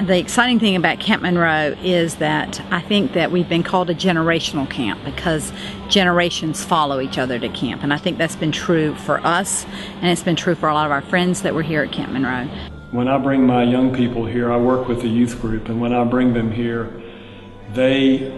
The exciting thing about Camp Monroe is that I think that we've been called a generational camp because generations follow each other to camp, and I think that's been true for us, and it's been true for a lot of our friends that were here at Camp Monroe. When I bring my young people here, I work with a youth group, and when I bring them here, they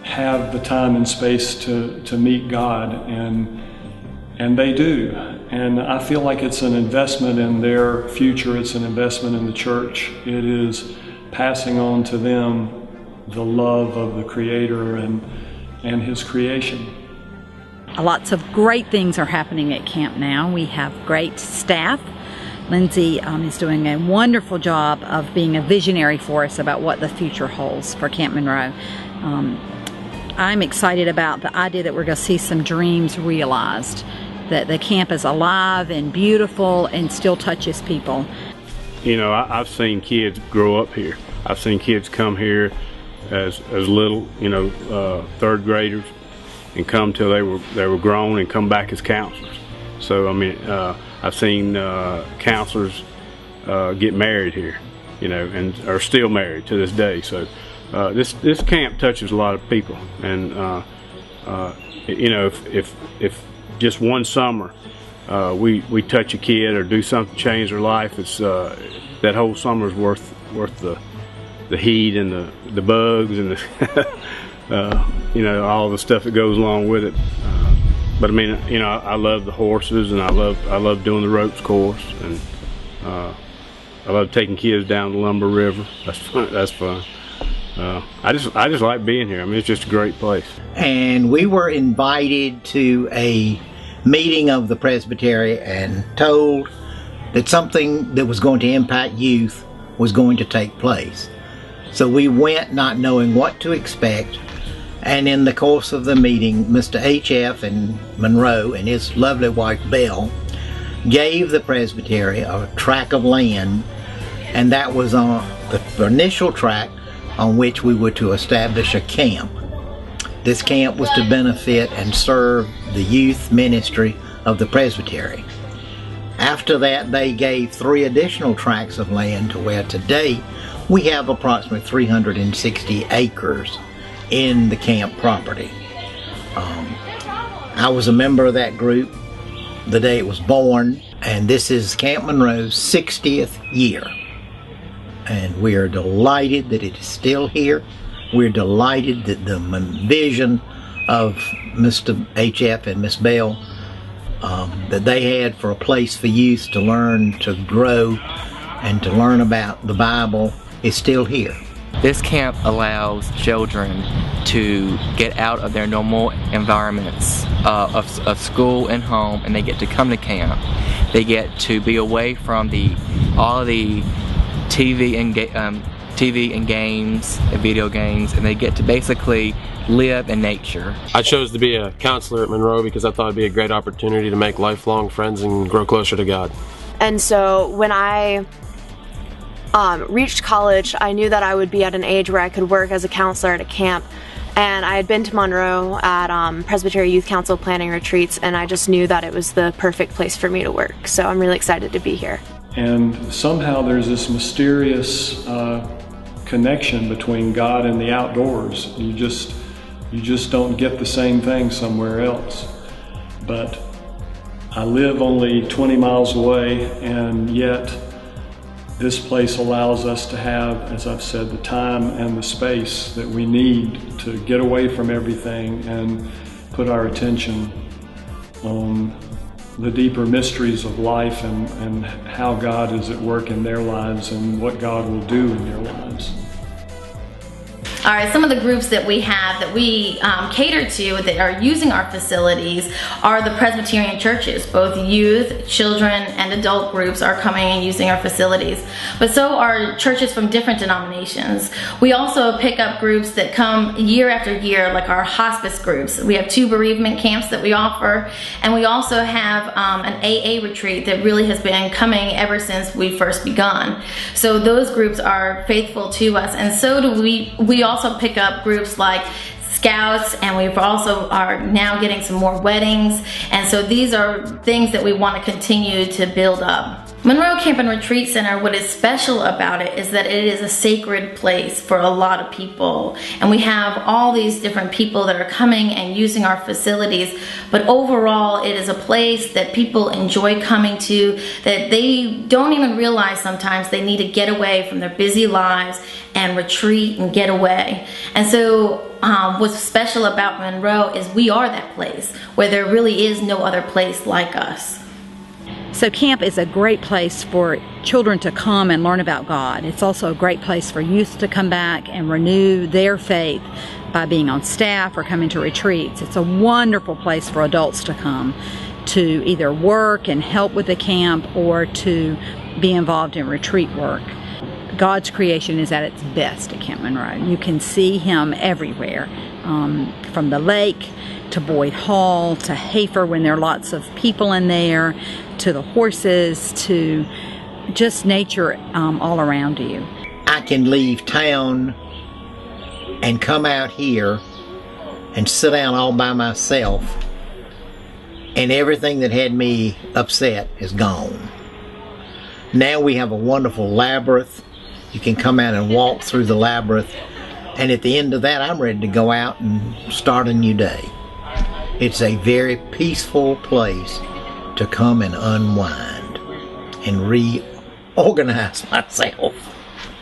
have the time and space to meet God, and they do. And I feel like it's an investment in their future, it's an investment in the church. It is passing on to them the love of the Creator and His creation. Lots of great things are happening at camp now. We have great staff. Lindsay is doing a wonderful job of being a visionary for us about what the future holds for Camp Monroe. I'm excited about the idea that we're going to see some dreams realized, that the camp is alive and beautiful and still touches people. You know, I've seen kids grow up here. I've seen kids come here as little, you know, third graders, and come till they were grown and come back as counselors. So I mean, I've seen counselors get married here, you know, and are still married to this day. So this camp touches a lot of people, and you know, if just one summer we touch a kid or do something to change their life, it's that whole summer's worth the heat and the bugs and the you know, all the stuff that goes along with it. But I mean, you know, I love the horses, and I love doing the ropes course, and I love taking kids down the Lumber River. That's fun. That's fun. I just like being here. I mean, it's just a great place. And we were invited to a meeting of the Presbytery and told that something that was going to impact youth was going to take place. So we went not knowing what to expect, and in the course of the meeting, Mr. H.F. and Monroe and his lovely wife Belle gave the Presbytery a tract of land, and that was on the initial tract on which we were to establish a camp. This camp was to benefit and serve the youth ministry of the Presbytery. After that, they gave 3 additional tracts of land to where today we have approximately 360 acres in the camp property. I was a member of that group the day it was born, and this is Camp Monroe's 60th year. And we are delighted that it is still here. We're delighted that the vision of Mr. H.F. and Miss Belle that they had for a place for youth to learn, to grow, and to learn about the Bible is still here. This camp allows children to get out of their normal environments of school and home, and they get to come to camp. They get to be away from all of the TV and games and video games, and they get to basically live in nature. I chose to be a counselor at Monroe because I thought it'd be a great opportunity to make lifelong friends and grow closer to God. And so when I reached college, I knew that I would be at an age where I could work as a counselor at a camp. And I had been to Monroe at Presbytery Youth Council planning retreats, and I just knew that it was the perfect place for me to work. So I'm really excited to be here. And somehow there's this mysterious connection between God and the outdoors. You just don't get the same thing somewhere else. But I live only 20 miles away, and yet this place allows us to have, as I've said, the time and the space that we need to get away from everything and put our attention on the deeper mysteries of life and how God is at work in their lives and what God will do in their lives. All right, some of the groups that we have that we cater to that are using our facilities are the Presbyterian churches. Both youth, children, and adult groups are coming and using our facilities. But so are churches from different denominations. We also pick up groups that come year after year, like our hospice groups. We have 2 bereavement camps that we offer, and we also have an AA retreat that really has been coming ever since we first begun. So those groups are faithful to us, and so do we also pick up groups like Scouts, and we also are now getting some more weddings, and so these are things that we want to continue to build up. Monroe Camp and Retreat Center, what is special about it is that it is a sacred place for a lot of people. And we have all these different people that are coming and using our facilities. But overall, it is a place that people enjoy coming to, that they don't even realize sometimes they need to get away from their busy lives and retreat and get away. And so what's special about Monroe is we are that place where there really is no other place like us. So camp is a great place for children to come and learn about God. It's also a great place for youth to come back and renew their faith by being on staff or coming to retreats. It's a wonderful place for adults to come to either work and help with the camp or to be involved in retreat work. God's creation is at its best at Camp Monroe. You can see Him everywhere, from the lake to Boyd Hall to Hafer when there are lots of people in there, to the horses, to just nature all around you. I can leave town and come out here and sit down all by myself, and everything that had me upset is gone. Now we have a wonderful labyrinth. You can come out and walk through the labyrinth, and at the end of that I'm ready to go out and start a new day. It's a very peaceful place to come and unwind and reorganize myself.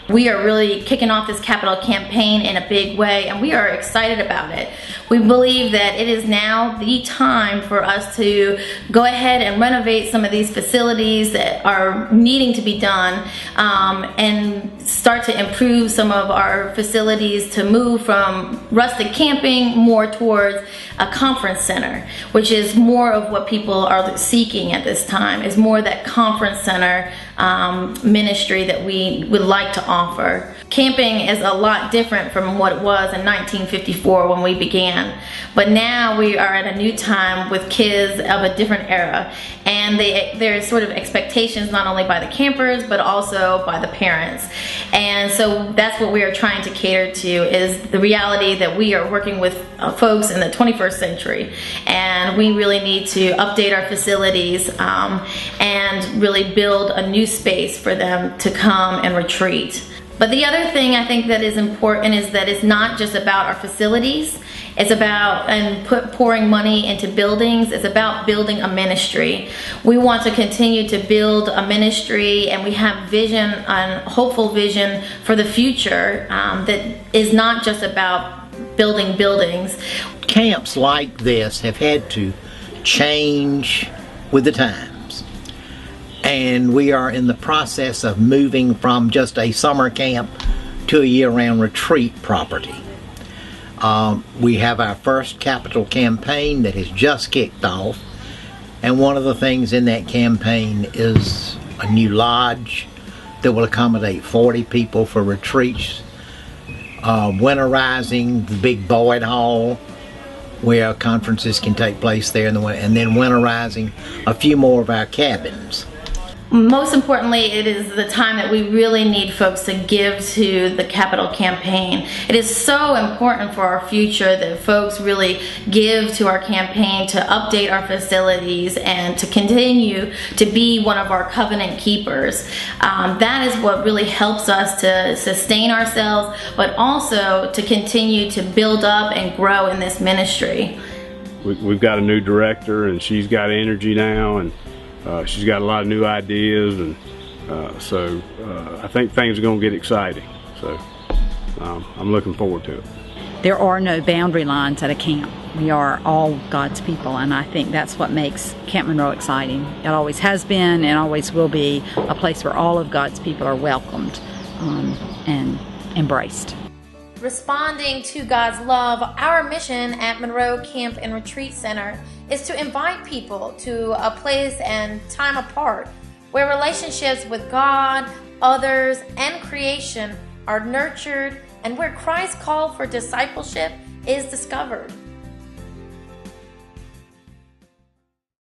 We are really kicking off this capital campaign in a big way, and we are excited about it. We believe that it is now the time for us to go ahead and renovate some of these facilities that are needing to be done, and start to improve some of our facilities to move from rustic camping more towards a conference center, which is more of what people are seeking at this time, is more that conference center ministry that we would like to offer. Camping is a lot different from what it was in 1954 when we began, but now we are at a new time with kids of a different era, and there's sort of expectations not only by the campers but also by the parents. And so that's what we are trying to cater to, is the reality that we are working with folks in the 21st century, and we really need to update our facilities and really build a new space for them to come and retreat. But the other thing I think that is important is that it's not just about our facilities. It's about pouring money into buildings. It's about building a ministry. We want to continue to build a ministry, and we have vision, and hopeful vision for the future that is not just about building buildings. Camps like this have had to change with the times, and we are in the process of moving from just a summer camp to a year-round retreat property. We have our first capital campaign that has just kicked off, and one of the things in that campaign is a new lodge that will accommodate 40 people for retreats, winterizing the big Boyd Hall where conferences can take place there in the winter, and then winterizing a few more of our cabins. Most importantly, it is the time that we really need folks to give to the capital campaign. It is so important for our future that folks really give to our campaign to update our facilities and to continue to be one of our covenant keepers. That is what really helps us to sustain ourselves, but also to continue to build up and grow in this ministry. We've got a new director, and she's got energy now, and she's got a lot of new ideas, and so I think things are going to get exciting. So I'm looking forward to it. There are no boundary lines at a camp. We are all God's people, and I think that's what makes Camp Monroe exciting. It always has been and always will be a place where all of God's people are welcomed and embraced. Responding to God's love, our mission at Monroe Camp and Retreat Center is to invite people to a place and time apart where relationships with God, others, and creation are nurtured, and where Christ's call for discipleship is discovered.